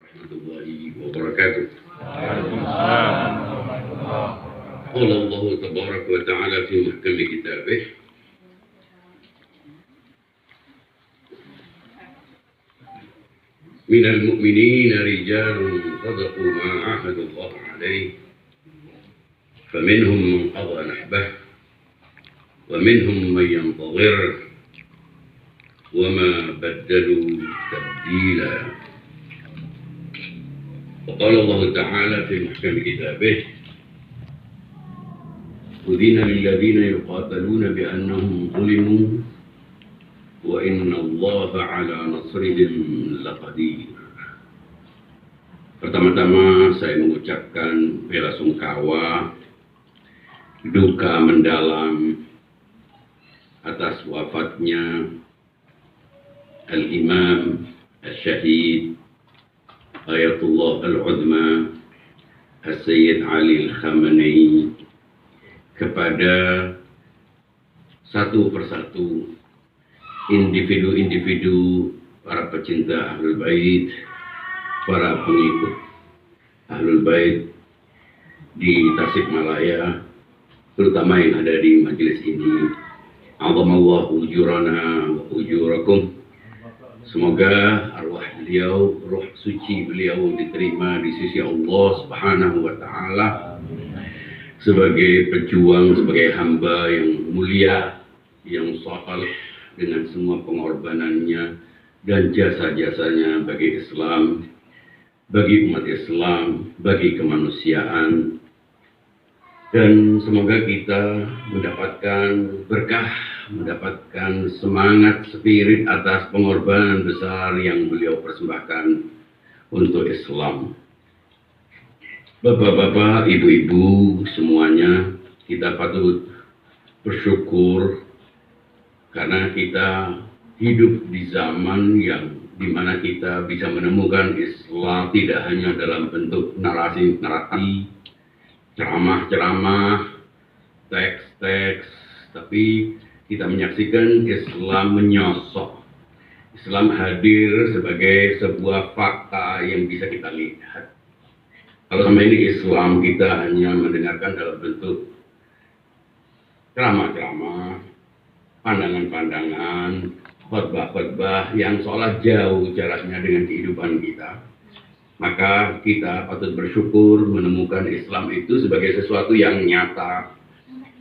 warahmatullahi wabarakatuh. Waalaikumsalam warahmatullahi wabarakatuh. Qala Allah tabaraka wa ta'ala fi muhkami kitabih minal mu'minina rijalun sadaqu ma 'ahadu Allah 'alaihi faminhum man qada nahbah wa minhum man yantazir wa ma baddalu tabdila. وقال الله تعالى في محكم كتابه أذن للذين يقاتلون بأنهم ظلموا وإن الله على نصرهم لقدير. Pertama-tama saya mengucapkan bela sungkawa, duka mendalam atas wafatnya Al-Imam Al-Syahid Ayatullah Al-Uzma As-Sayyid Ali Al-Khamenei kepada satu persatu individu-individu para pecinta Ahlul Bait, para pengikut Ahlul Bait di Tasikmalaya, terutama yang ada di majelis ini. Azamallahu ujurana wa ujurakum. Semoga arwah beliau, ruh suci beliau diterima di sisi Allah Subhanahu wa Ta'ala sebagai pejuang, sebagai hamba yang mulia, yang saleh dengan semua pengorbanannya dan jasa-jasanya bagi Islam, bagi umat Islam, bagi kemanusiaan. Dan semoga kita mendapatkan berkah, mendapatkan semangat, spirit atas pengorbanan besar yang beliau persembahkan untuk Islam. Bapak-bapak, ibu-ibu semuanya, kita patut bersyukur karena kita hidup di zaman yang dimana kita bisa menemukan Islam tidak hanya dalam bentuk narasi-narasi, ceramah-ceramah, teks-teks, tapi kita menyaksikan Islam menyosok. Islam hadir sebagai sebuah fakta yang bisa kita lihat. Kalau sama ini Islam kita hanya mendengarkan dalam bentuk ceramah-ceramah, pandangan-pandangan, khotbah-khotbah yang seolah jauh jaraknya dengan kehidupan kita. Maka kita patut bersyukur menemukan Islam itu sebagai sesuatu yang nyata,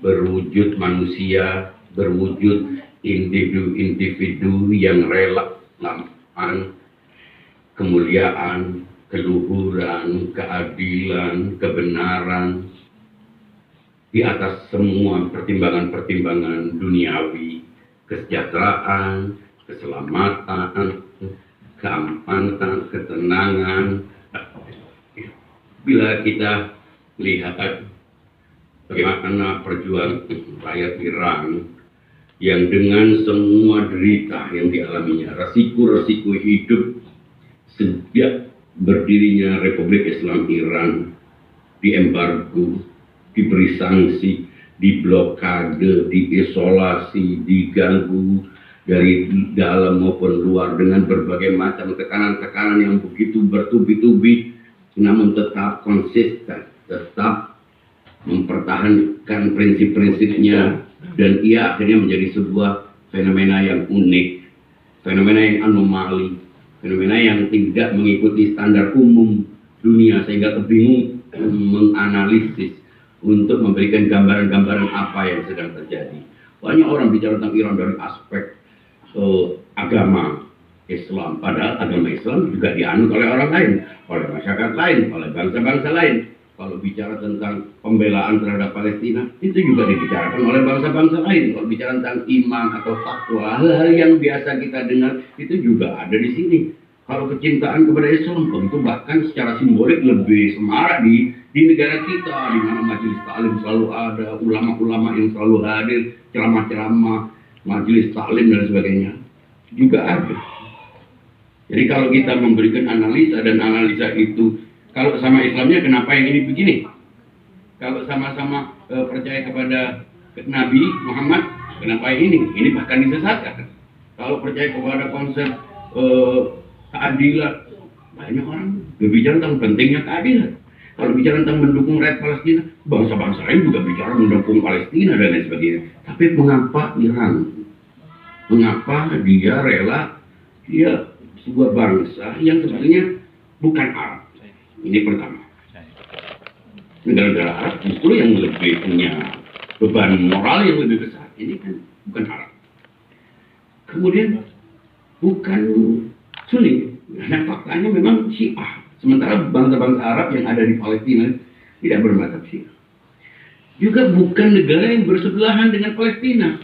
berwujud manusia, berwujud individu-individu yang rela melakukan kemuliaan, keluhuran, keadilan, kebenaran di atas semua pertimbangan-pertimbangan duniawi, kesejahteraan, keselamatan, keamanan, ketenangan. Bila kita lihat bagaimana perjuangan rakyat Iran yang dengan semua derita yang dialaminya, resiko-resiko hidup sejak berdirinya Republik Islam Iran, diembargo, diberi sanksi, diblokade, diisolasi, diganggu dari dalam maupun luar dengan berbagai macam tekanan-tekanan yang begitu bertubi-tubi, namun tetap konsisten, tetap mempertahankan prinsip-prinsipnya, dan ia akhirnya menjadi sebuah fenomena yang unik, fenomena yang anomali, fenomena yang tidak mengikuti standar umum dunia sehingga kebingung menganalisis untuk memberikan gambaran-gambaran apa yang sedang terjadi. Banyak orang bicara tentang Iran dari aspek agama Islam, padahal agama Islam juga dianut oleh orang lain, oleh masyarakat lain, oleh bangsa-bangsa lain. Kalau bicara tentang pembelaan terhadap Palestina, itu juga dibicarakan oleh bangsa-bangsa lain. Kalau bicara tentang iman atau takwa, hal-hal yang biasa kita dengar itu juga ada di sini. Kalau kecintaan kepada Islam, itu bahkan secara simbolik lebih semarak di negara kita, di mana majelis taklim selalu ada, ulama-ulama yang selalu hadir, ceramah-ceramah, majelis taklim dan sebagainya juga ada. Jadi kalau kita memberikan analisa dan analisa itu, kalau sama Islamnya kenapa yang ini begini? Kalau sama-sama percaya kepada Nabi Muhammad, kenapa yang ini? Ini bahkan disesatkan. Kalau percaya kepada konsep keadilan, banyak orang berbicara tentang pentingnya keadilan. Kalau bicara tentang mendukung rakyat Palestina, bangsa-bangsa lain juga bicara mendukung Palestina dan lain sebagainya. Tapi mengapa Iran? Mengapa dia rela, dia sebuah bangsa yang sebenarnya bukan Arab? Ini pertama. Negara-negara Arab justru yang lebih punya beban moral yang lebih besar. Ini kan bukan Arab. Kemudian bukan Sunni. Nah, faktanya memang Syiah. Sementara bangsa-bangsa Arab yang ada di Palestina tidak bermadzhab Syiah. Juga bukan negara yang bersebelahan dengan Palestina.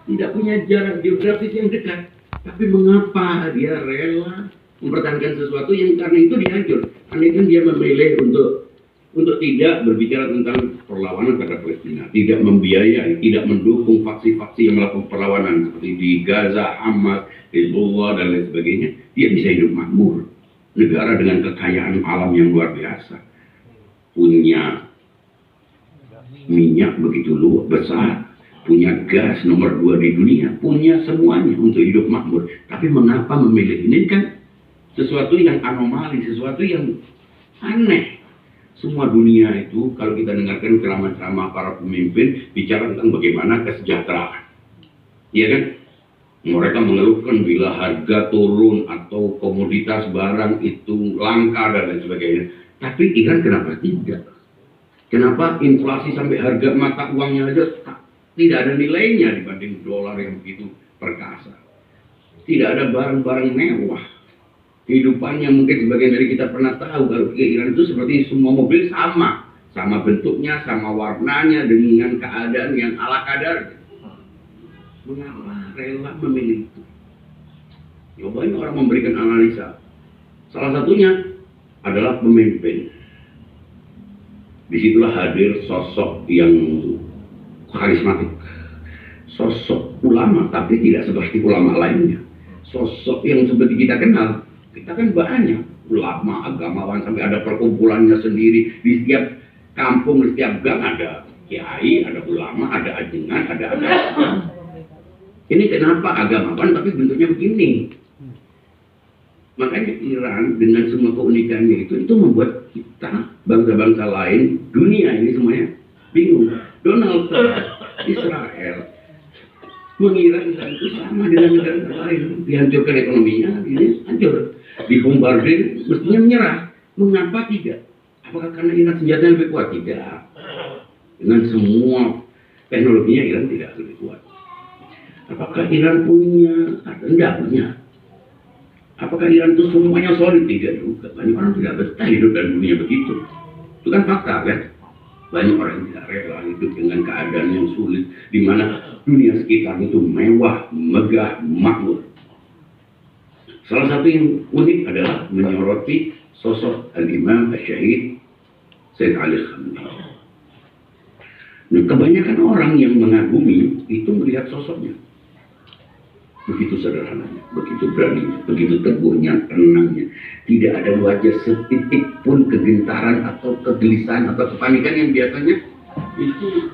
Tidak punya jarak geografis yang dekat. Tapi mengapa dia rela mempertahankan sesuatu yang karena itu dihancur? Karena itu dia memilih untuk tidak berbicara tentang perlawanan terhadap Palestina, tidak membiayai, tidak mendukung faksi-faksi yang melakukan perlawanan seperti di Gaza, Hamas, Hezbollah dan lain sebagainya. Dia bisa hidup makmur. Negara dengan kekayaan alam yang luar biasa, punya minyak begitu luas besar, punya gas nomor 2 di dunia, punya semuanya untuk hidup makmur. Tapi mengapa memilih ini? Kan sesuatu yang anomali, sesuatu yang aneh. Semua dunia itu, kalau kita dengarkan ceramah-ceramah para pemimpin bicara tentang bagaimana kesejahteraan, iya kan? Mereka mengeluhkan bila harga turun atau komoditas barang itu langka dan lain sebagainya. Tapi Iran kenapa tidak? Kenapa inflasi sampai harga mata uangnya aja tidak ada nilainya dibanding dolar yang begitu perkasa? Tidak ada barang-barang mewah. Kehidupannya mungkin sebagian dari kita pernah tahu kalau Iran itu seperti semua mobil sama bentuknya, sama warnanya, dengan keadaan yang ala kadar. Mengapa rela memilih itu? Ya, banyak orang memberikan analisa. Salah satunya adalah pemimpin. Disitulah hadir sosok yang karismatik, sosok ulama, tapi tidak seperti ulama lainnya. Sosok yang seperti kita kenal. Kita kan banyak ulama, agamawan, sampai ada perkumpulannya sendiri. Di setiap kampung, di setiap gang ada kiai, ada ulama, ada ajengan, ada agama. Ini kenapa agamawan tapi bentuknya begini? Makanya Iran dengan semua keunikannya itu membuat kita, bangsa-bangsa lain, dunia ini semuanya bingung. Donald Trump, Israel, mengira Iran itu sama dengan negara lain. Dihancurkan ekonominya, ini hancur. Dibombardir, mestinya menyerah. Mengapa tidak? Apakah karena Iran senjatanya lebih kuat? Tidak. Dengan semua teknologinya Iran tidak lebih kuat. Apakah Iran punya? Tidak punya. Apakah Iran itu semuanya solid? Tidak juga. Banyak orang tidak betah hidup dalam dunia begitu. Itu kan fakta kan? Banyak orang yang tidak rela hidup dengan keadaan yang sulit, di mana dunia sekitar itu mewah, megah, makmur. Salah satu yang unik adalah menyoroti sosok Al-Imam Al-Syahid Sayyid Ali Khamenei. Nah, kebanyakan orang yang mengagumi itu melihat sosoknya. Begitu sederhananya, begitu beraninya, begitu teguhnya, tenangnya. Tidak ada wajah setitik pun kegentaran atau kegelisahan atau kepanikan yang biasanya itu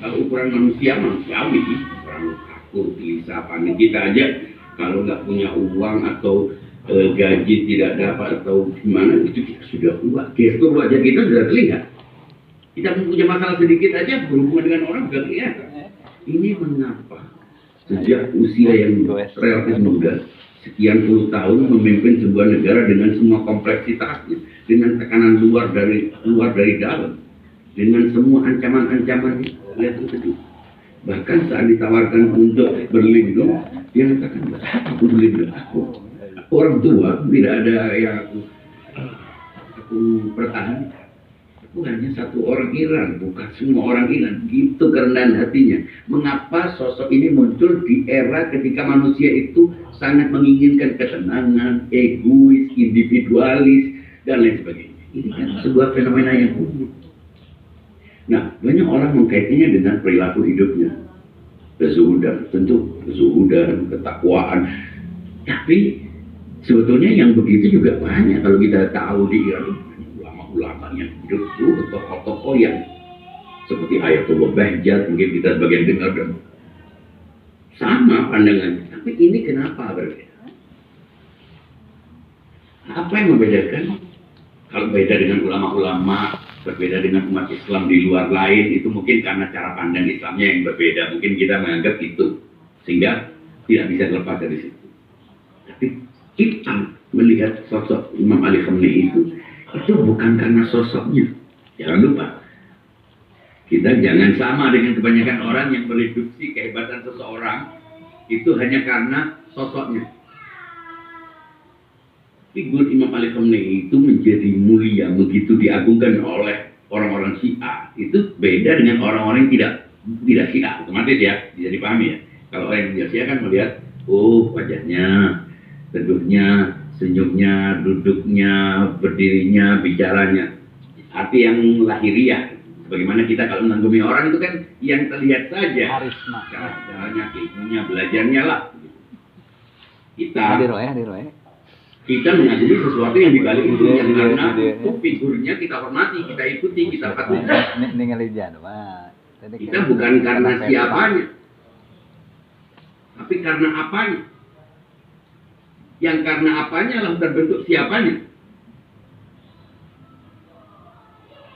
kalau ukuran manusiawi, orang takut, gelisah, panik. Kita aja kalau nggak punya uang atau gaji tidak dapat atau gimana, itu kita sudah kuat. Gestur wajah kita sudah terlihat. Kita punya masalah sedikit aja berhubungan dengan orang sudah kelihatan. Ini mengapa sejak usia yang relatif muda, sekian puluh tahun memimpin sebuah negara dengan semua kompleksitasnya, dengan tekanan luar dari dalam, dengan semua ancaman-ancaman kelihatan sedih. Bahkan saat ditawarkan untuk berlindung, dia mengatakan, aku berlindung, aku orang tua, tidak ada yang aku pertahankan. Aku hanya satu orang Iran, bukan semua orang Iran. Gitu kerendahan hatinya. Mengapa sosok ini muncul di era ketika manusia itu sangat menginginkan ketenangan, egois, individualis, dan lain sebagainya. Ini kan sebuah fenomena yang umum. Nah, banyak orang mengkaitnya dengan perilaku hidupnya. Kezuhudan, tentu kezuhudan, ketakwaan. Tapi sebetulnya yang begitu juga banyak. Kalau kita tahu di Iran, ulama yang hidup itu, tokoh-tokoh yang seperti Ayatullah Bahjat, mungkin kita sebagian dengar dan sama pandangan. Tapi ini kenapa berbeda? Apa yang membedakan? Kalau beda dengan ulama-ulama, berbeda dengan umat Islam di luar lain, itu mungkin karena cara pandang Islamnya yang berbeda. Mungkin kita menganggap itu, sehingga tidak bisa lepas dari situ. Tapi kita melihat sosok Imam Ali Khamenei itu bukan karena sosoknya. Jangan lupa, kita jangan sama dengan kebanyakan orang yang mereduksi kehebatan seseorang itu hanya karena sosoknya. Figur Imam Ali Khamenei itu menjadi mulia, begitu diagungkan oleh orang-orang Syiah. Itu beda dengan orang-orang yang tidak Syiah, otomatis ya, bisa dipahami ya. Kalau orang yang tidak Syiah kan melihat, oh wajahnya, teduhnya, senyumnya, duduknya, berdirinya, bicaranya. Arti yang lahiriah. Bagaimana kita kalau mengagumi orang itu kan yang terlihat saja. Karisma. Caranya, ilmunya, belajarnya lah. Kita mengagumi sesuatu yang dibalik itu yang karena itu figurnya kita hormati, kita ikuti, kita patuhi. Kita bukan karena siapanya, tapi karena apanya. Yang karena apanya lah terbentuk siapanya.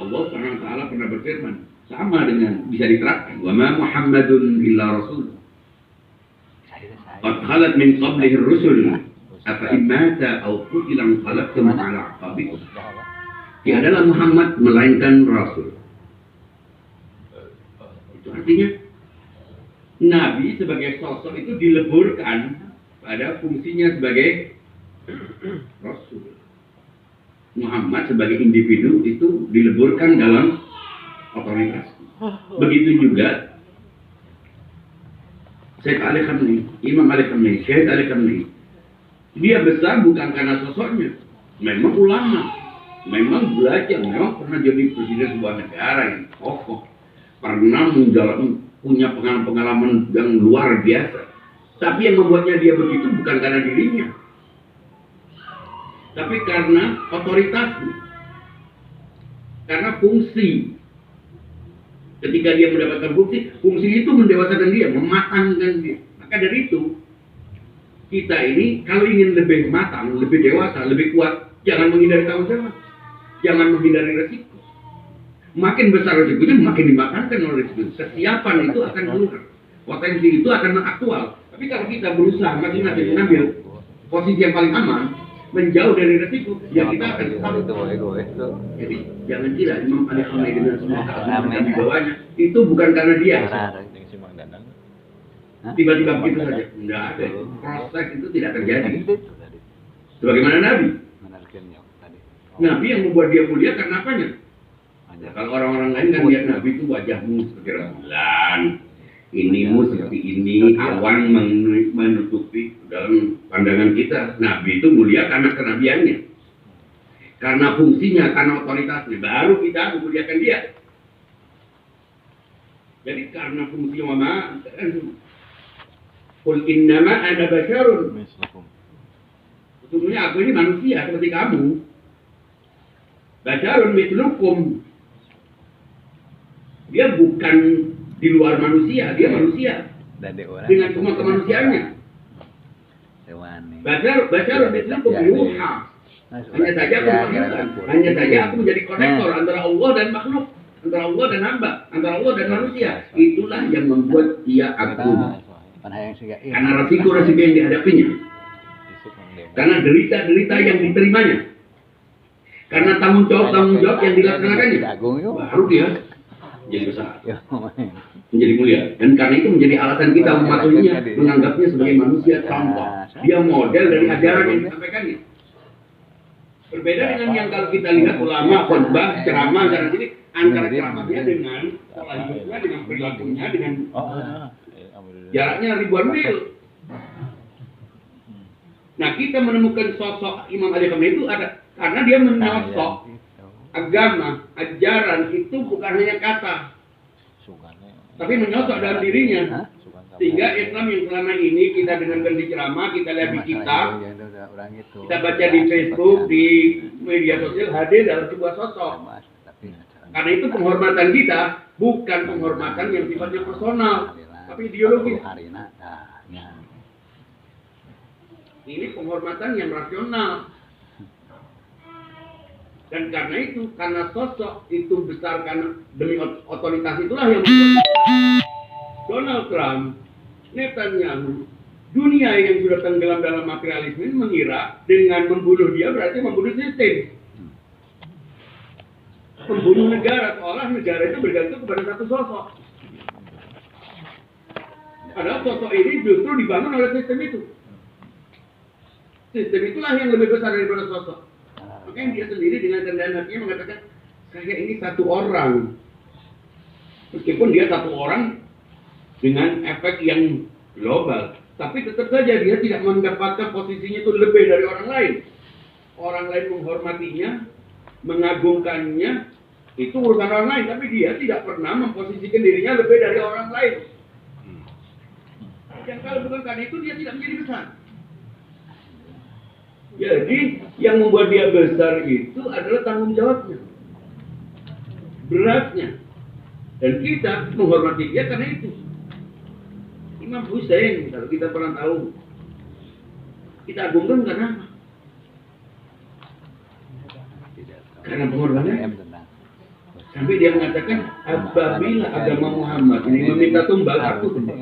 Allah SWT pernah berfirman, sama dengan bisa diterapkan. Wa ma Muhammadun illa rasul. Qad khalat min qablihi ar-rusul. Afa imata au qutila qalabtum ala aqabikum. Tiadalah Muhammad melainkan rasul. Itu artinya Nabi sebagai sosok itu dileburkan pada fungsinya sebagai rasul. Muhammad sebagai individu itu dileburkan dalam otoritas. Begitu juga Syekh Ali Khamenei, Imam Ali Khamenei, Syekh Ali Khamenei. Dia besar bukan karena sosoknya. Memang ulama, memang belajar, memang pernah jadi presiden sebuah negara yang kokoh, pernah punya pengalaman yang luar biasa. Tapi yang membuatnya dia begitu bukan karena dirinya, tapi karena otoritasnya, karena fungsi. Ketika dia mendapatkan fungsi itu mendewasakan dia, mematangkan dia. Maka dari itu, kita ini kalau ingin lebih matang, lebih dewasa, lebih kuat, jangan menghindari tanggung jawab, jangan menghindari resiko. Makin besar resikonya, makin dimakankan oleh resiko. Kesiapan itu akan keluar, potensi itu akan aktual. Tapi kalau kita berusaha masing-masing mengambil posisi yang paling aman, menjauh dari resiko, ya kita akan selalu. Jadi jangan kira Imam Ali Khamenei dengan semua keagungan di bawahnya itu bukan karena dia. Tiba-tiba begitu saja, tidak ada. Proses itu tidak terjadi. Sebagaimana Nabi. Nabi yang membuat dia mulia karena apanya? Kalau orang-orang lain kan lihat Nabi itu wajahmu seperti rembulan, inimu seperti ini, awan menutupi dalam pandangan kita. Nabi itu mulia karena kenabiannya, karena fungsinya, karena otoritasnya. Baru kita memuliakan dia. Jadi karena fungsi mama, Qul innama ana basyarun. Sesungguhnya aku ini manusia seperti kamu. Basyarun mislukum. Dia bukan di luar manusia, dia manusia. Dengan semua kemanusiaannya. Basyarun mislukum yuha. Hanya saja aku mengatakan, hanya saja aku menjadi konektor antara Allah dan makhluk, antara Allah dan hamba, antara Allah dan manusia. Itulah yang membuat dia agung. Karena resiko-resiko yang dihadapinya, karena derita-derita yang diterimanya, karena tanggung jawab yang dilaksanakannya, baru dia menjadi besar, menjadi mulia. Dan karena itu menjadi alasan kita mematuhinya, menganggapnya sebagai manusia contoh. Dia model dari ajaran yang disampaikannya. Berbeda dengan yang kalau kita lihat ulama, khutbah, ceramah, sana sini, antara ceramahnya dengan pola hidupnya, dengan perilakunya, dengan jaraknya ribuan mil. Nah, kita menemukan sosok Imam Ali Khamenei itu ada karena dia menyosok agama, ajaran itu bukan hanya kata, tapi menyosok dalam dirinya. Sehingga Islam yang selama ini kita dengarkan di ceramah, kita lihat di kitab, kita baca di Facebook, di media sosial, hadir dalam sebuah sosok. Karena itu penghormatan kita bukan penghormatan yang sifatnya personal, tapi ideologis. Ini penghormatan yang rasional. Dan karena itu, karena sosok itu besar, karena demi otoritas itulah yang membuat Donald Trump, Netanyahu, dunia yang sudah tenggelam dalam materialisme ini mengira dengan membunuh dia berarti membunuh sistem. Membunuh negara, seolah negara itu bergantung kepada satu sosok. Padahal sosok ini justru dibangun oleh sistem itu. Sistem itulah yang lebih besar daripada sosok. Makanya dia sendiri dengan kerendahan hatinya mengatakan, saya ini satu orang. Meskipun dia satu orang dengan efek yang global, tapi tetap saja dia tidak mendapatkan posisinya itu lebih dari orang lain. Orang lain menghormatinya, mengagungkannya, itu urusan orang lain, tapi dia tidak pernah memposisikan dirinya lebih dari orang lain. Dan kalau bukan karena itu, dia tidak menjadi besar. Jadi, yang membuat dia besar itu adalah tanggung jawabnya, beratnya. Dan kita menghormati dia karena itu. Imam Hussein, kalau kita pernah tahu, kita agungkan karena apa? Karena pengorbanannya. Sampai dia mengatakan, apabila agama Muhammad ini meminta tumbal, aku tumbal.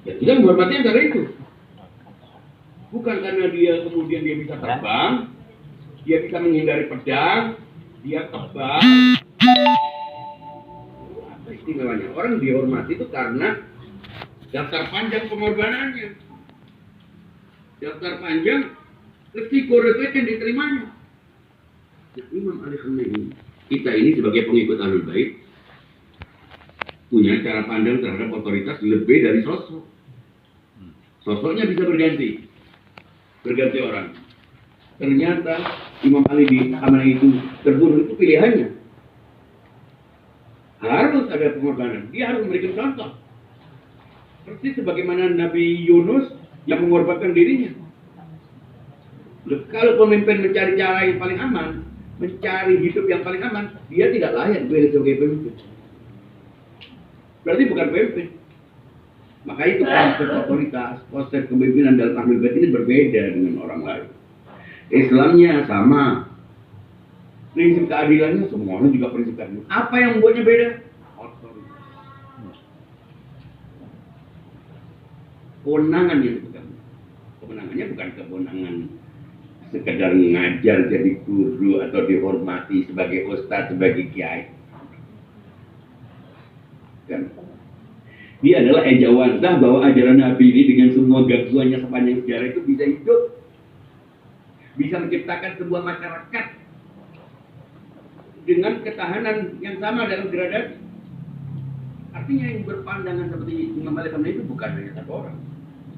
Ya, kita menghormatinya karena itu. Bukan karena dia kemudian dia bisa terbang, dia bisa menghindari pedang, dia tebal. Apa istimewanya? Orang dihormati itu karena daftar panjang pengorbanannya, daftar panjang resiko yang diterimanya. Nah, Imam Ali Khamenei, kita ini sebagai pengikut Ahlul Bait punya cara pandang terhadap otoritas lebih dari sosok. Sosoknya bisa berganti orang. Ternyata Imam Ali Khamenei itu terbunuh, itu pilihannya. Harus ada pengorbanan, dia harus memberikan contoh. Persis sebagaimana Nabi Yunus yang mengorbankan dirinya. Kalau pemimpin mencari cara yang paling aman, mencari hidup yang paling aman, dia tidak layak sebagai pemimpin. Berarti bukan pemimpin. Maka itu konsep otoritas, konsep kepemimpinan dalam Ahlul Bait ini berbeda dengan orang lain. Islamnya sama, prinsip keadilannya semuanya juga prinsip keadilan. Apa yang membuatnya beda? Otoritas. Kewenangan yang dipegang. Kewenangannya bukan kewenangan sekedar ngajar jadi guru atau dihormati sebagai ustadz, sebagai kiai. Kan? Dia adalah ejawantah bahwa ajaran Nabi ini dengan semua gangguannya sepanjang sejarah itu bisa hidup, bisa menciptakan sebuah masyarakat dengan ketahanan yang sama dalam gradasi. Artinya yang berpandangan seperti Imam Ali Khamenei itu bukan hanya satu orang.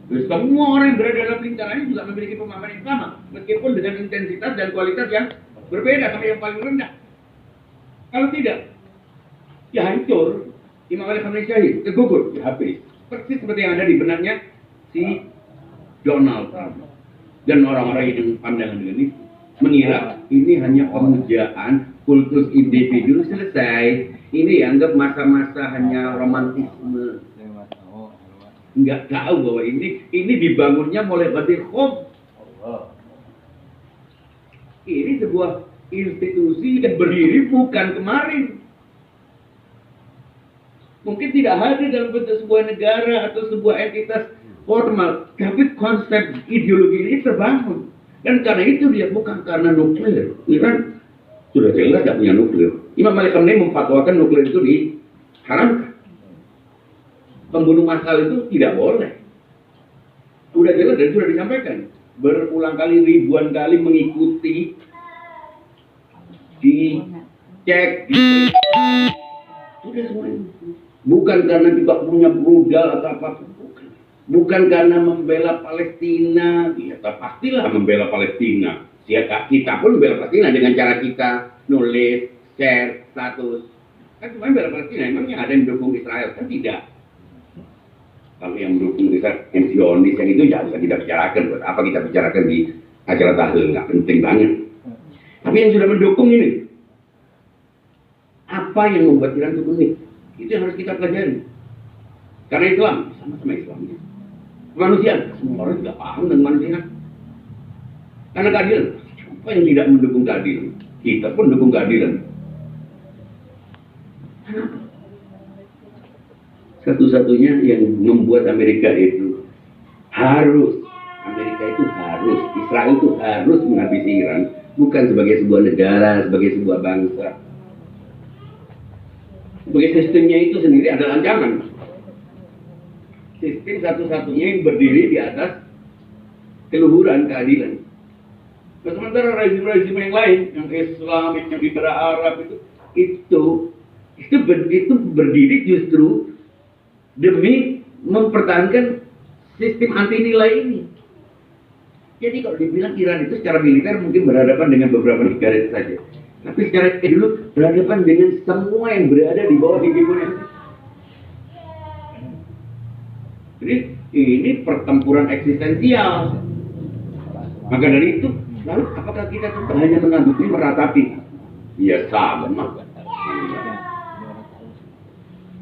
Semua orang yang berada dalam lingkarannya juga memiliki pemahaman yang sama, meskipun dengan intensitas dan kualitas yang berbeda sampai yang paling rendah. Kalau tidak, ya hancur. Imam Ali Khamenei syahid, tergugur, ya habis. Persis seperti yang ada di benaknya si Donald Trump dan orang-orang yang pandangan dengan itu, mengira ini hanya pemujaan kultus individu, selesai. Ini anggap masa-masa hanya romantisme. Nggak tahu bahwa ini dibangunnya mulai Badir Khom. Ini sebuah institusi yang berdiri bukan kemarin. Mungkin tidak hadir dalam bentuk sebuah negara atau sebuah entitas formal, tapi konsep ideologi ini terbangun. Dan karena itu dia bukan karena nuklir. Iran sudah jelas tidak punya nuklir. Imam Ali Khamenei memfatwakan nuklir itu diharamkan. Pembunuh massal itu tidak boleh. Sudah jelas dan sudah disampaikan. Berulang kali, ribuan kali mengikuti, dicek, sudah semuanya. Bukan karena juga punya brudal atau apapun, bukan karena membela Palestina, ya pastilah membela Palestina. Kita pun membela Palestina dengan cara kita nulis, share, status. Kan cuma membela Palestina, emangnya ada yang mendukung Israel? Kan tidak. Kalau yang mendukung Israel, yang Zionis, yang itu ya bisa kita bicarakan. Buat apa kita bicarakan di acara tahlil? Nggak penting banget. Tapi yang sudah mendukung ini, apa yang membuat Iran itu unik? Itu yang harus kita pelajari. Karena Islam, sama-sama Islamnya. Kemanusiaan, semua orang juga paham dengan kemanusiaan. Karena keadilan, Siapa yang tidak mendukung keadilan? Kita pun dukung keadilan. Satu-satunya yang membuat Amerika itu harus Israel itu harus menghabisi Iran, bukan sebagai sebuah negara, sebagai sebuah bangsa. Sebagai sistemnya itu sendiri adalah ancaman. Sistem satu-satunya yang berdiri di atas keluhuran keadilan. Nah, sementara rezim-rezim yang lain, yang Islam, yang liberal Arab itu berdiri justru demi mempertahankan sistem anti nilai ini. Jadi kalau dibilang Iran itu secara militer mungkin berhadapan dengan beberapa negara itu saja, tapi secara dulu berhadapan dengan semua yang berada di bawah hegemoni. Jadi ini pertempuran eksistensial. Maka dari itu, lalu apakah kita tetap hanya menanggapi, meratapi? Ya sama.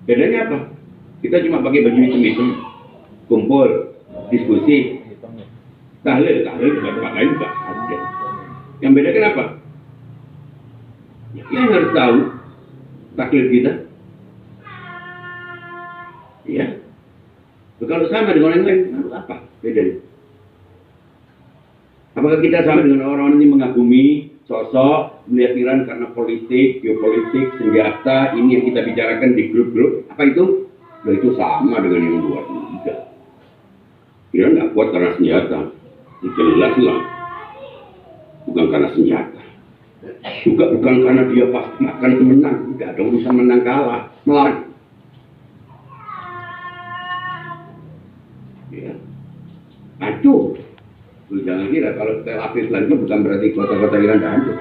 Bedanya apa? Kita cuma pakai baju hitam-hitam, kumpul, diskusi, tahlil juga tempat lain juga ada. Yang beda kenapa? Ya, yang harus tahu taklid kita. Ya. Kalau sama dengan orang lain, lalu apa bedanya? Apakah kita sama dengan orang-orang yang mengagumi sosok melihat Iran karena politik, geopolitik, senjata, ini yang kita bicarakan di grup-grup? Apa itu? Nah, itu sama dengan yang luar. Tidak. Iran nggak kuat karena senjata. Jelas lah. Bukan karena senjata. Juga bukan karena dia pasti akan menang. Tidak ada urusan menang kalah. Melawan. Ya. Hancur. Jangan kira kalau Tel Aviv lagi bukan berarti kota-kota Iran dah hancur.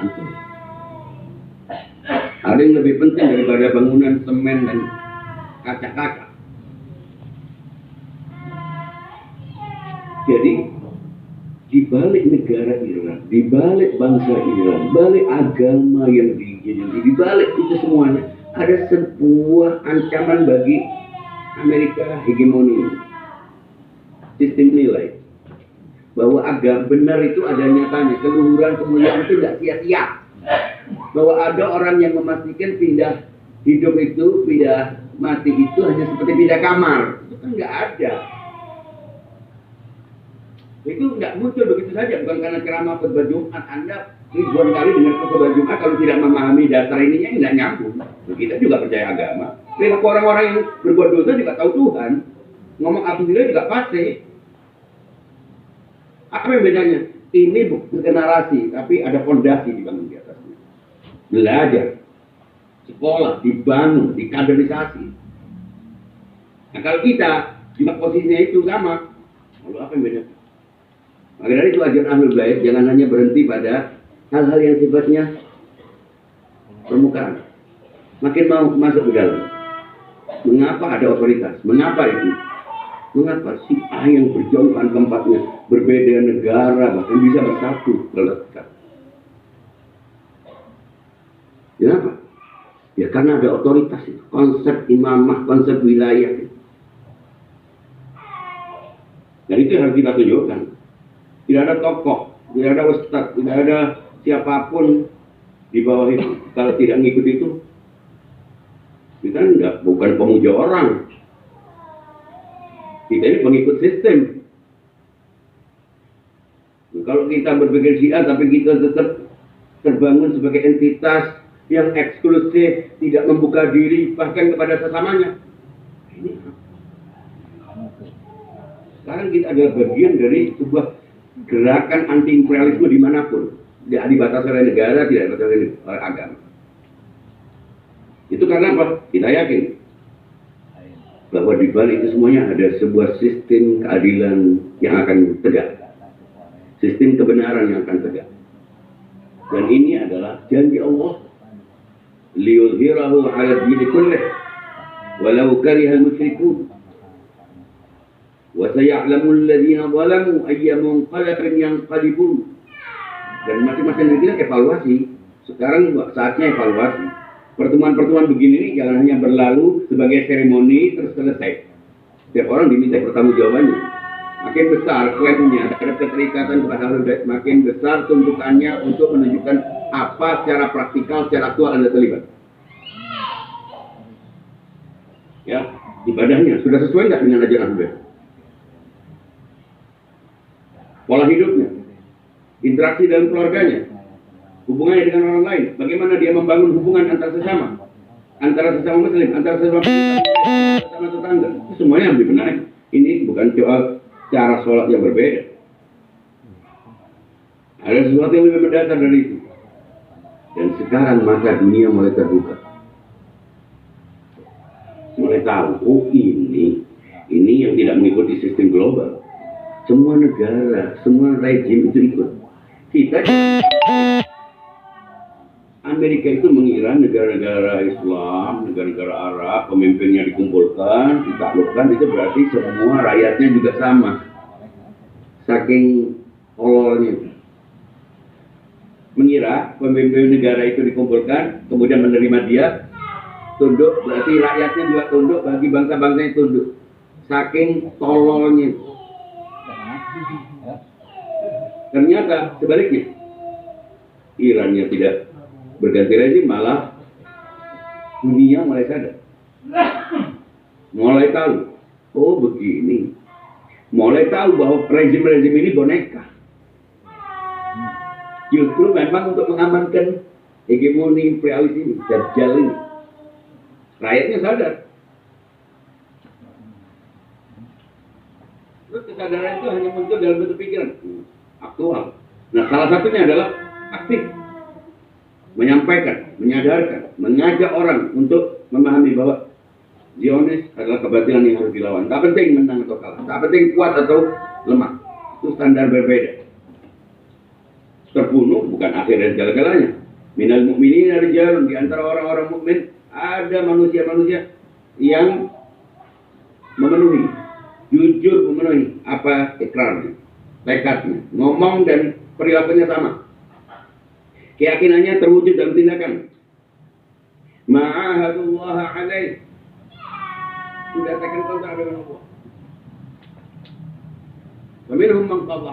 Ada yang lebih penting daripada bangunan semen dan kaca-kaca. Jadi di balik negara Iran, di balik bangsa Iran, balik agama yang dijajah, di balik itu semuanya ada sebuah ancaman bagi Amerika hegemoni, sistem nilai. Bahwa agama benar itu ada nyatanya, keluhuran kemuliaan itu tidak sia-sia. Bahwa ada orang yang memastikan pindah hidup itu, pindah mati itu hanya seperti pindah kamar. Itu kan nggak ada. Itu nggak muncul begitu saja, bukan karena ceramah khutbah Jumat Anda ribuan kali dengan khutbah Jumat kalau tidak memahami dasar ininya nggak nyambung. Kita juga percaya agama. Perilaku orang-orang yang berbuat dosa juga tahu Tuhan. Ngomong alhamdulillah juga pasti. Apa yang bedanya? Ini bukan narasi, tapi ada fondasi dibangun di atasnya. Belajar, sekolah, dibangun, dikaderisasi. Nah kalau kita juga posisinya itu sama, lalu apa yang beda? Maka dari itu ajaran Ahlul Bait jangan hanya berhenti pada hal-hal yang sifatnya permukaan. Makin mau masuk ke dalam. Mengapa ada otoritas? Mengapa itu? Mengapa si A yang berjauhan tempatnya, berbeda negara, bahkan bisa bersatu, melekat? Kenapa? Ya karena ada otoritas itu. Konsep imamah, konsep wilayah itu. Dan itu yang harus kita tunjukkan. Tidak ada tokoh, tidak ada ustadz, tidak ada siapapun di bawah itu. Kalau tidak ngikut itu, kita bukan pemuja orang. Kita ini pengikut sistem. Kalau kita berpikir Syiah, tapi kita tetap terbangun sebagai entitas yang eksklusif, tidak membuka diri bahkan kepada sesamanya. Ini sekarang kita adalah bagian dari sebuah gerakan anti-imperialisme dimanapun. Tidak dibatasi oleh negara, tidak dibatasi oleh agama. Itu karena apa? Kita yakin bahwa di balik itu semuanya ada sebuah sistem keadilan yang akan tegak, sistem kebenaran yang akan tegak. Dan ini adalah janji Allah, liyuzhirahu 'ala ad-dini kullih walau karihal musyrikun wa saya'lamu alladhina zalamu ayya munqalabin yanqalibun. Dan masing-masing negara evaluasi. Sekarang saatnya evaluasi. Pertemuan-pertemuan begini ini jangan hanya berlalu sebagai seremoni terus selesai. Setiap orang diminta pertanggungjawabannya. makin besar klaimnya terhadap keterikatan kepada Ahlul Bait, makin besar tuntutannya untuk menunjukkan apa secara praktikal, secara aktual Anda terlibat. Ya, ibadahnya sudah sesuai nggak dengan ajaran Ahlul Bait? Pola hidupnya, interaksi dalam keluarganya, hubungannya dengan orang lain, bagaimana dia membangun hubungan antar sesama, antara sesama muslim, antara sesama tetangga, itu semuanya harus dibenahi. Ini bukan soal cara sholat yang berbeda. Ada sesuatu yang lebih mendasar dari itu. Dan sekarang mata dunia mulai terbuka. Mulai tahu, oh ini yang tidak mengikuti sistem global. Semua negara, semua rejim itu ikut. Kita Amerika itu mengira negara-negara Islam, negara-negara Arab, pemimpinnya dikumpulkan, ditaklukkan, itu berarti semua rakyatnya juga sama. Saking tololnya. Mengira pemimpin negara itu dikumpulkan, kemudian menerima dia, tunduk, berarti rakyatnya juga tunduk, bagi bangsa-bangsa yang tunduk. Saking tololnya. Ternyata sebaliknya, Irannya tidak berganti rezim, malah dunia mulai sadar, mulai tahu, oh begini, mulai tahu bahwa rezim-rezim ini boneka. Justru memang untuk mengamankan hegemoni imperialis ini, Dajjal ini, rakyatnya sadar. Terus kesadaran itu hanya muncul dalam bentuk pikiran aktual. Nah, salah satunya adalah aktif, menyampaikan, menyadarkan, mengajak orang untuk memahami bahwa Zionis adalah kebatilan yang harus dilawan. Tak penting menang atau kalah, tak penting kuat atau lemah, itu standar berbeda. Terbunuh bukan akhir dari segala-galanya. Minal mu'minina rijalun, di antara orang-orang mukmin ada manusia-manusia yang memenuhi, jujur memenuhi apa ikrarnya, tekadnya, ngomong dan perilakunya sama. Keyakinannya terwujud dalam tindakan. Ma'ahadullah alaih, sudah tekan kontrak dengan Allah. Faminhum man qadha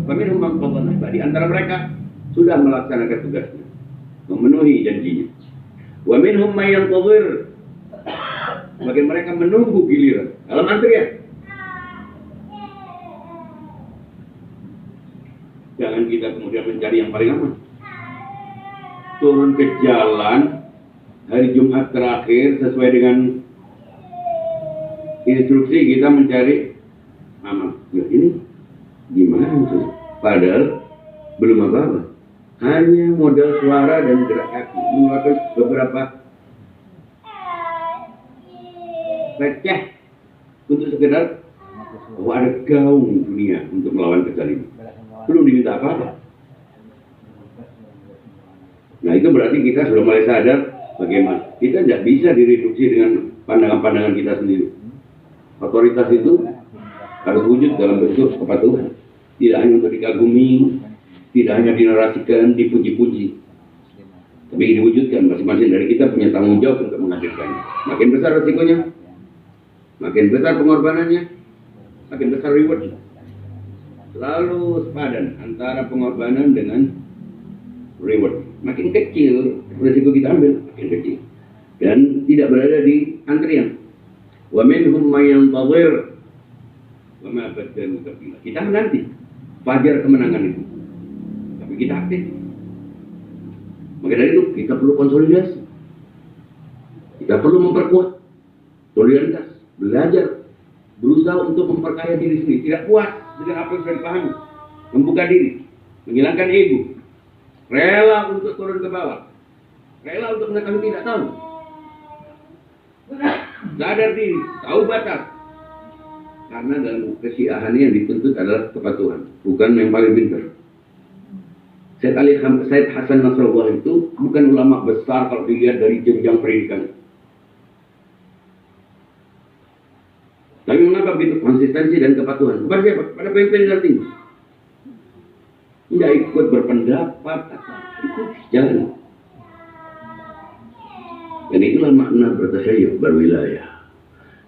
faminhum man qadha nahba, di antara mereka sudah melaksanakan tugasnya, memenuhi janjinya. Wa minhum may yantazir, bagi mereka menunggu giliran dalam antrian. Jangan kita kemudian mencari yang paling aman. Turun ke jalan hari Jumat terakhir sesuai dengan instruksi kita mencari aman. Ya, ini gimana tuh? Padahal belum apa-apa, hanya modal suara dan gerak kaki, mengeluarkan beberapa receh untuk sekedar ada gaung dunia untuk melawan kezaliman. Belum diminta apa-apa. Nah, itu berarti kita sudah mulai sadar bagaimana kita tidak bisa direduksi dengan pandangan-pandangan kita sendiri. Otoritas itu harus wujud dalam bentuk kepatuhan, tidak hanya untuk dikagumi, tidak hanya dinarasikan, dipuji-puji, tapi diwujudkan. Masing-masing dari kita punya tanggung jawab untuk menghadirkannya. Makin besar resikonya, makin besar pengorbanannya, makin besar reward. Selalu sepadan antara pengorbanan dengan reward. Makin kecil resiko kita ambil, makin kecil, dan tidak berada di antrian. Wa minhum may yantazir wa ma badalu tabdila. Kita menanti fajar kemenangan itu, tapi kita aktif. Maka dari itu kita perlu konsolidasi, kita perlu memperkuat solidaritas, belajar, berusaha untuk memperkaya diri sendiri, tidak puas dengan apa yang sudah dipahami, membuka diri, menghilangkan ego, rela untuk turun ke bawah, rela untuk mengetahui tidak tahu, sadar diri, tahu batas. Karena dalam kesyiahan yang dituntut adalah kepatuhan, bukan yang paling pintar. Said Hasan Nasrullah itu bukan ulama besar kalau dilihat dari jenjang pendidikan. Tapi mengapa begitu konsistensi dan kepatuhan? Kepada siapa? Pada pemimpin tertinggi. Tidak ikut berpendapat, ikut jalan. Dan itulah makna bertasyayyu, berwilayah.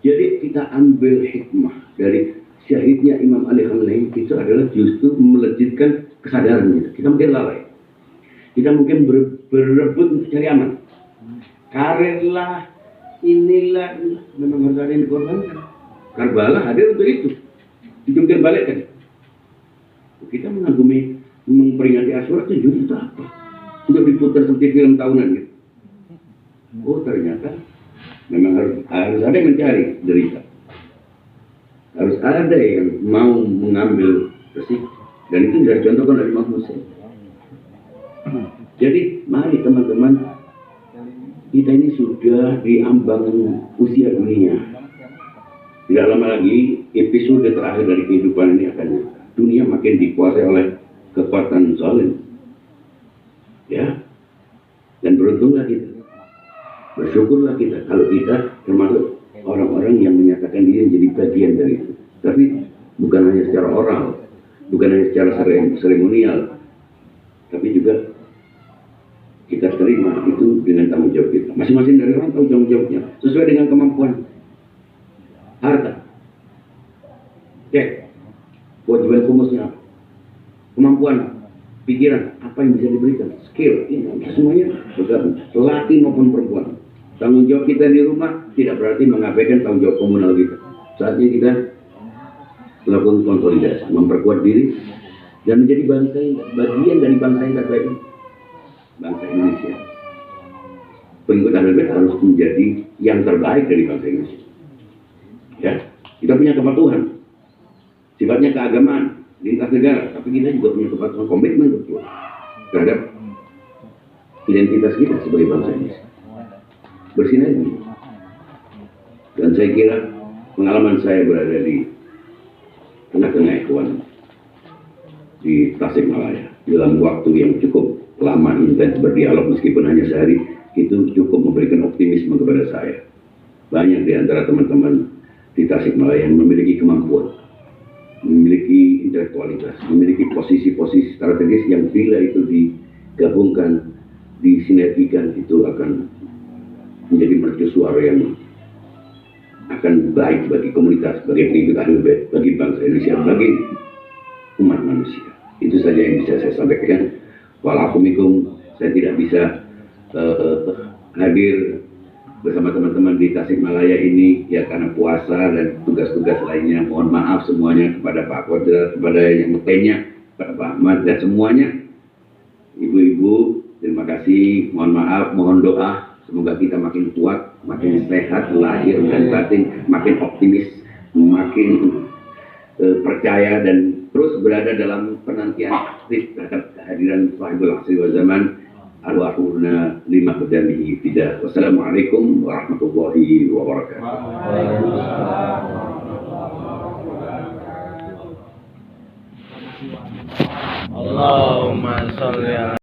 Jadi kita ambil hikmah dari syahidnya Imam Ali Khamenei itu adalah justru melejitkan kesadaran kita. Kita mungkin lalai. Kita mungkin berebut untuk cari aman. Karirlah, inilah, memang harus ada yang dikorbankan. Karbala hadir untuk itu. Dijungkir balikkan. Kita mengagumi, memperingati Asyura 7 itu apa? Sudah diputar seperti film tahunan gitu. Oh ternyata memang harus ada yang mencari derita. Harus ada yang mau mengambil resiko. Dan itu sudah dicontohkan dari Imam Hussein. Jadi mari teman-teman, kita ini sudah di ambang usia dunia. Tidak lama lagi episode terakhir dari kehidupan ini akan nyata. Dunia makin dikuasai oleh kekuatan zalim. Ya. Dan beruntunglah kita. Bersyukurlah kita kalau kita termasuk orang-orang yang menyatakan diri menjadi bagian dari itu. Tapi bukan hanya secara oral, bukan hanya secara seremonial, tapi juga kita terima itu dengan tanggung jawab kita. Masing-masing dari orang tahu tanggung jawabnya sesuai dengan kemampuan. Harta, cek, kewajiban khumusnya apa, kemampuan, pikiran, apa yang bisa diberikan, skill, ini semuanya bergabung, laki maupun perempuan. Tanggung jawab kita di rumah tidak berarti mengabaikan tanggung jawab komunal kita. Saatnya kita melakukan konsolidasi, memperkuat diri, dan menjadi bagian dari bangsa yang terbaik, bangsa Indonesia. Pengikut Ahlul Bait harus menjadi yang terbaik dari bangsa Indonesia. Ya, kita punya kepatuhan, sifatnya keagamaan, lintas negara, tapi kita juga punya kepatuhan, komitmen betul terhadap identitas kita sebagai bangsa Indonesia. Bersinergi. Dan saya kira pengalaman saya berada di tengah-tengah ikhwan di Tasikmalaya dalam waktu yang cukup lama intens berdialog meskipun hanya sehari, itu cukup memberikan optimisme kepada saya. Banyak di antara teman-teman di Tasikmalaya yang memiliki kemampuan, memiliki intelektualitas, memiliki posisi-posisi strategis yang bila itu digabungkan, disinergikan, itu akan menjadi mercusuar yang akan baik bagi komunitas, bagi pengikut Ahlul Bait, bagi bangsa Indonesia, bagi umat manusia. Itu saja yang bisa saya sampaikan. Walaupun saya tidak bisa hadir bersama teman-teman di Tasikmalaya ini ya karena puasa dan tugas-tugas lainnya. Mohon maaf semuanya, kepada Pak Kodra, kepada yang lainnya, kepada Pak Ahmad dan semuanya. Ibu-ibu, terima kasih. Mohon maaf, mohon doa. Semoga kita makin kuat, makin sehat, lahir dan batin, makin optimis, makin percaya dan terus berada dalam penantian aktif terhadap kehadiran Sahibul Asri wa Zaman arwahuna lima qadamihi fidah. Wassalamualaikum warahmatullahi wabarakatuh. Allahumma sholli ala